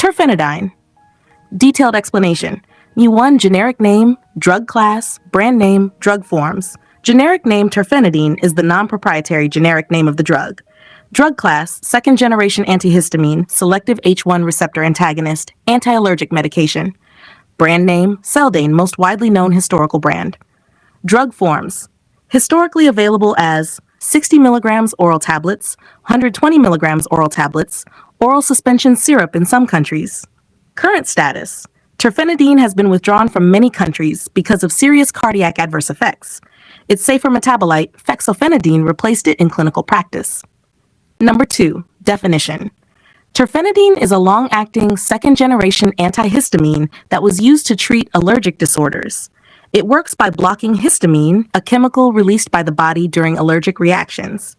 Terfenadine. Detailed explanation. Mu1 generic name, drug class, brand name, drug forms. Generic name terfenadine is the non-proprietary generic name of the drug. Drug class, second-generation antihistamine, selective H1 receptor antagonist, anti-allergic medication. Brand name, Seldane, most widely known historical brand. Drug forms, historically available as 60 milligrams oral tablets, 120 milligrams oral tablets, oral suspension syrup in some countries. Current status, terfenadine has been withdrawn from many countries because of serious cardiac adverse effects. Its safer metabolite, fexofenadine, replaced it in clinical practice. Number 2, definition. Terfenadine is a long-acting second-generation antihistamine that was used to treat allergic disorders. It works by blocking histamine, a chemical released by the body during allergic reactions.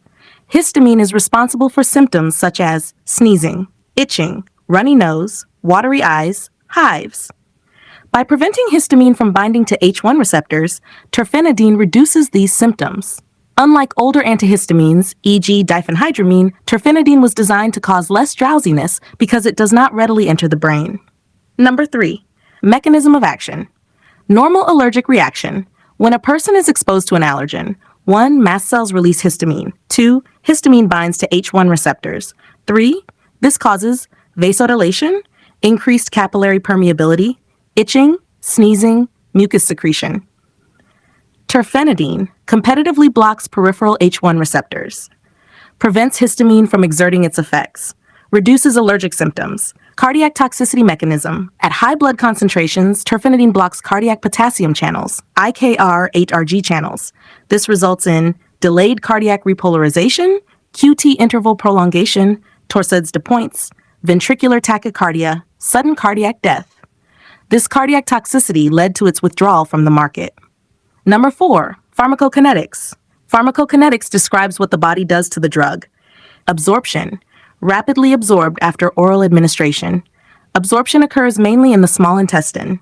Histamine is responsible for symptoms such as sneezing, itching, runny nose, watery eyes, hives. By preventing histamine from binding to H1 receptors, terfenadine reduces these symptoms. Unlike older antihistamines, e.g. diphenhydramine, terfenadine was designed to cause less drowsiness because it does not readily enter the brain. Number 3, mechanism of action. Normal allergic reaction. When a person is exposed to an allergen, 1. Mast cells release histamine. 2. Histamine binds to H1 receptors. 3. This causes vasodilation, increased capillary permeability, itching, sneezing, mucus secretion. Terfenadine competitively blocks peripheral H1 receptors, prevents histamine from exerting its effects, reduces allergic symptoms. Cardiac toxicity mechanism. At high blood concentrations, terfenadine blocks cardiac potassium channels, IKR-8RG channels. This results in delayed cardiac repolarization, QT interval prolongation, torsades de pointes, ventricular tachycardia, sudden cardiac death. This cardiac toxicity led to its withdrawal from the market. Number 4, pharmacokinetics. Pharmacokinetics describes what the body does to the drug. Absorption. Rapidly absorbed after oral administration. Absorption occurs mainly in the small intestine.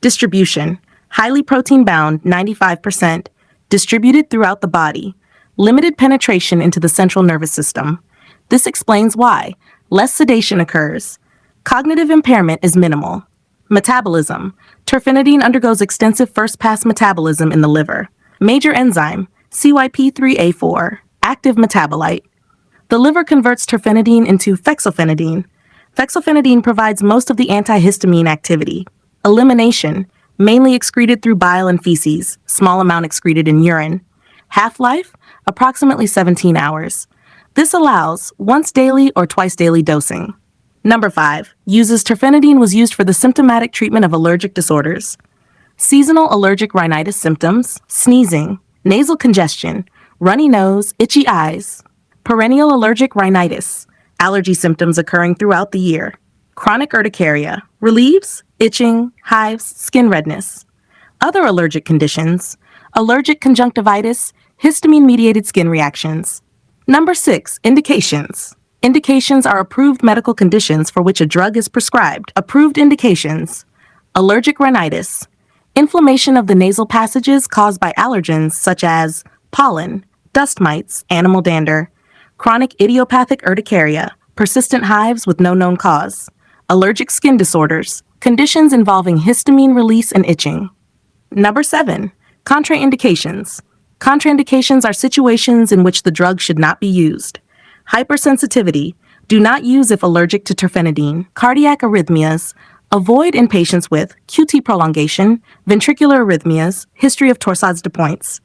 Distribution. Highly protein-bound, 95%, distributed throughout the body. Limited penetration into the central nervous system. This explains why less sedation occurs. Cognitive impairment is minimal. Metabolism. Terfenadine undergoes extensive first-pass metabolism in the liver. Major enzyme, CYP3A4, active metabolite. The liver converts terfenadine into fexofenadine. Fexofenadine provides most of the antihistamine activity. Elimination, mainly excreted through bile and feces, small amount excreted in urine. Half-life, approximately 17 hours. This allows once daily or twice daily dosing. Number 5, terfenadine was used for the symptomatic treatment of allergic disorders. Seasonal allergic rhinitis symptoms, sneezing, nasal congestion, runny nose, itchy eyes. Perennial allergic rhinitis, allergy symptoms occurring throughout the year. Chronic urticaria, relieves, itching, hives, skin redness. Other allergic conditions, allergic conjunctivitis, histamine-mediated skin reactions. Number 6, indications. Indications are approved medical conditions for which a drug is prescribed. Approved indications, allergic rhinitis, inflammation of the nasal passages caused by allergens such as pollen, dust mites, animal dander, chronic idiopathic urticaria, persistent hives with no known cause, allergic skin disorders, conditions involving histamine release and itching. Number 7, contraindications. Contraindications are situations in which the drug should not be used. Hypersensitivity, do not use if allergic to terfenadine. Cardiac arrhythmias, avoid in patients with QT prolongation, ventricular arrhythmias, history of torsades de pointes.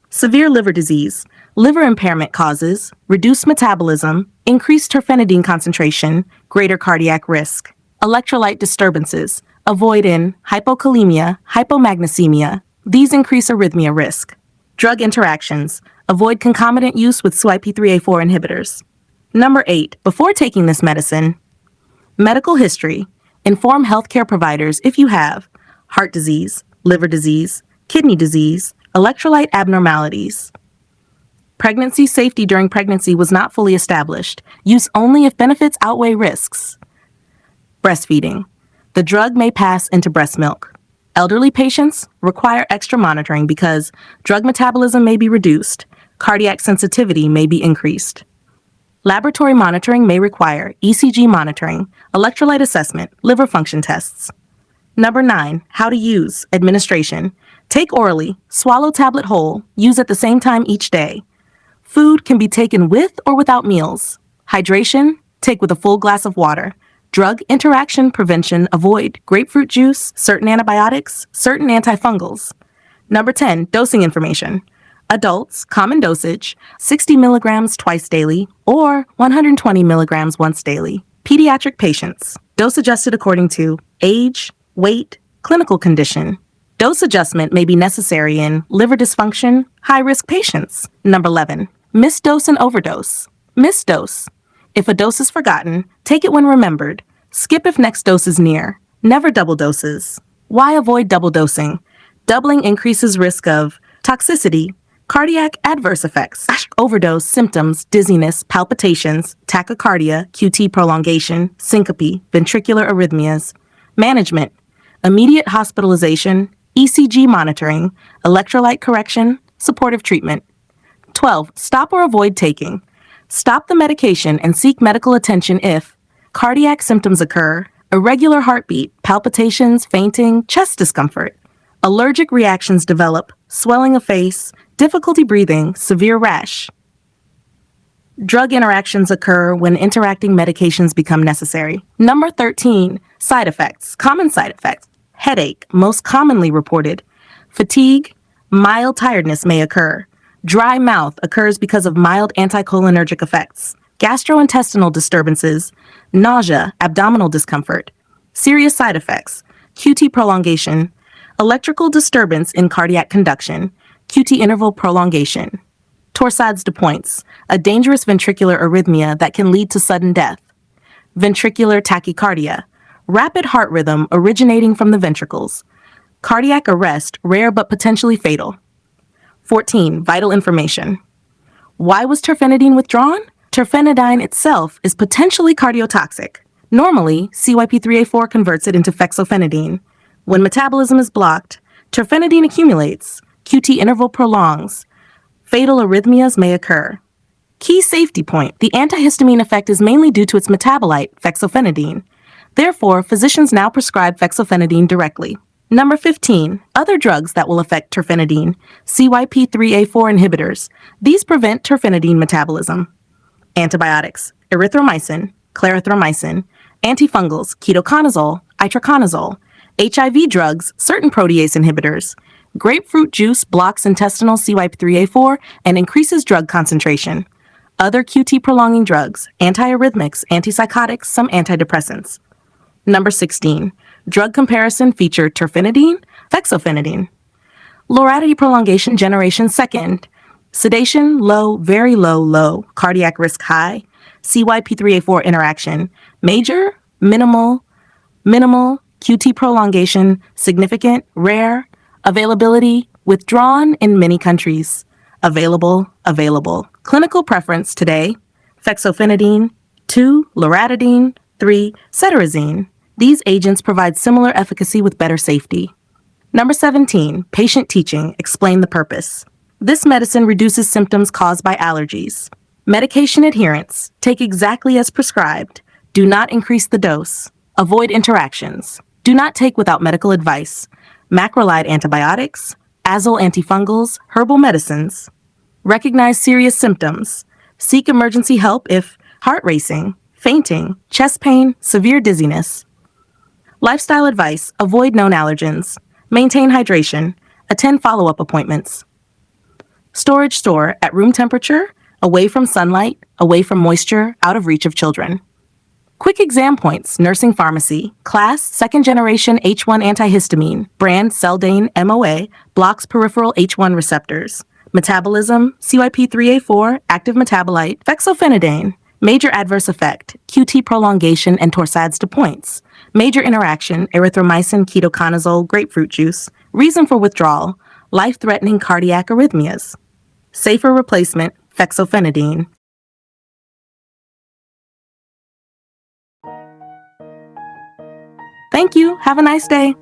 Severe liver disease, liver impairment causes, reduced metabolism, increased terfenadine concentration, greater cardiac risk. Electrolyte disturbances, avoid in hypokalemia, hypomagnesemia. These increase arrhythmia risk. Drug interactions, avoid concomitant use with CYP3A4 inhibitors. Number 8, before taking this medicine, medical history. Inform healthcare providers if you have heart disease, liver disease, kidney disease, electrolyte abnormalities. Pregnancy safety during pregnancy was not fully established. Use only if benefits outweigh risks. Breastfeeding. The drug may pass into breast milk. Elderly patients require extra monitoring because drug metabolism may be reduced, cardiac sensitivity may be increased. Laboratory monitoring may require ECG monitoring, electrolyte assessment, liver function tests. Number 9, how to use, administration. Take orally, swallow tablet whole, use at the same time each day. Food can be taken with or without meals. Hydration, take with a full glass of water. Drug interaction prevention, avoid grapefruit juice, certain antibiotics, certain antifungals. Number 10, dosing information. Adults, common dosage, 60 milligrams twice daily or 120 milligrams once daily. Pediatric patients, dose adjusted according to age, weight, clinical condition. Dose adjustment may be necessary in liver dysfunction, high-risk patients. Number 11, missed dose and overdose. Missed dose. If a dose is forgotten, take it when remembered. Skip if next dose is near. Never double doses. Why avoid double dosing? Doubling increases risk of toxicity, cardiac adverse effects, overdose, symptoms, dizziness, palpitations, tachycardia, QT prolongation, syncope, ventricular arrhythmias. Management, immediate hospitalization, ECG monitoring, electrolyte correction, supportive treatment. 12. Stop or avoid taking. Stop the medication and seek medical attention if cardiac symptoms occur, irregular heartbeat, palpitations, fainting, chest discomfort. Allergic reactions develop, swelling of face, difficulty breathing, severe rash. Drug interactions occur when interacting medications become necessary. Number 13, side effects. Common side effects. Headache, most commonly reported. Fatigue, mild tiredness may occur. Dry mouth occurs because of mild anticholinergic effects. Gastrointestinal disturbances, nausea, abdominal discomfort. Serious side effects, QT prolongation, electrical disturbance in cardiac conduction, QT interval prolongation. Torsades de pointes, a dangerous ventricular arrhythmia that can lead to sudden death. Ventricular tachycardia, rapid heart rhythm originating from the ventricles. Cardiac arrest, rare but potentially fatal. 14. Vital information. Why was terfenadine withdrawn? Terfenadine itself is potentially cardiotoxic. Normally, CYP3A4 converts it into fexofenadine. When metabolism is blocked, terfenadine accumulates, QT interval prolongs. Fatal arrhythmias may occur. Key safety point, the antihistamine effect is mainly due to its metabolite, fexofenadine. Therefore, physicians now prescribe fexofenadine directly. Number 15, other drugs that will affect terfenadine, CYP3A4 inhibitors. These prevent terfenadine metabolism. Antibiotics, erythromycin, clarithromycin, antifungals, ketoconazole, itraconazole. HIV drugs, certain protease inhibitors. Grapefruit juice blocks intestinal CYP3A4 and increases drug concentration. Other QT prolonging drugs, antiarrhythmics, antipsychotics, some antidepressants. Number 16. Drug comparison featured terfenadine, fexofenadine. Loratadine prolongation generation second. Sedation, low, very low, low. Cardiac risk high. CYP3A4 interaction, major, minimal, minimal. QT prolongation, significant, rare. Availability, withdrawn in many countries. Available, available. Clinical preference today, fexofenadine. 2. Loratadine. 3. Cetirizine. These agents provide similar efficacy with better safety. Number 17. Patient teaching. Explain the purpose. This medicine reduces symptoms caused by allergies. Medication adherence. Take exactly as prescribed. Do not increase the dose. Avoid interactions. Do not take without medical advice. Macrolide antibiotics, azole antifungals, herbal medicines. Recognize serious symptoms. Seek emergency help if heart racing, fainting, chest pain, severe dizziness. Lifestyle advice, avoid known allergens. Maintain hydration. Attend follow-up appointments. Storage store at room temperature, away from sunlight, away from moisture, out of reach of children. Quick exam points, nursing pharmacy, class, second generation H1 antihistamine, brand Seldane MOA, blocks peripheral H1 receptors. Metabolism, CYP3A4, active metabolite, fexofenadine. Major adverse effect, QT prolongation and torsades de pointes. Major interaction, erythromycin, ketoconazole, grapefruit juice. Reason for withdrawal, life-threatening cardiac arrhythmias. Safer replacement, fexofenadine. Thank you. Have a nice day.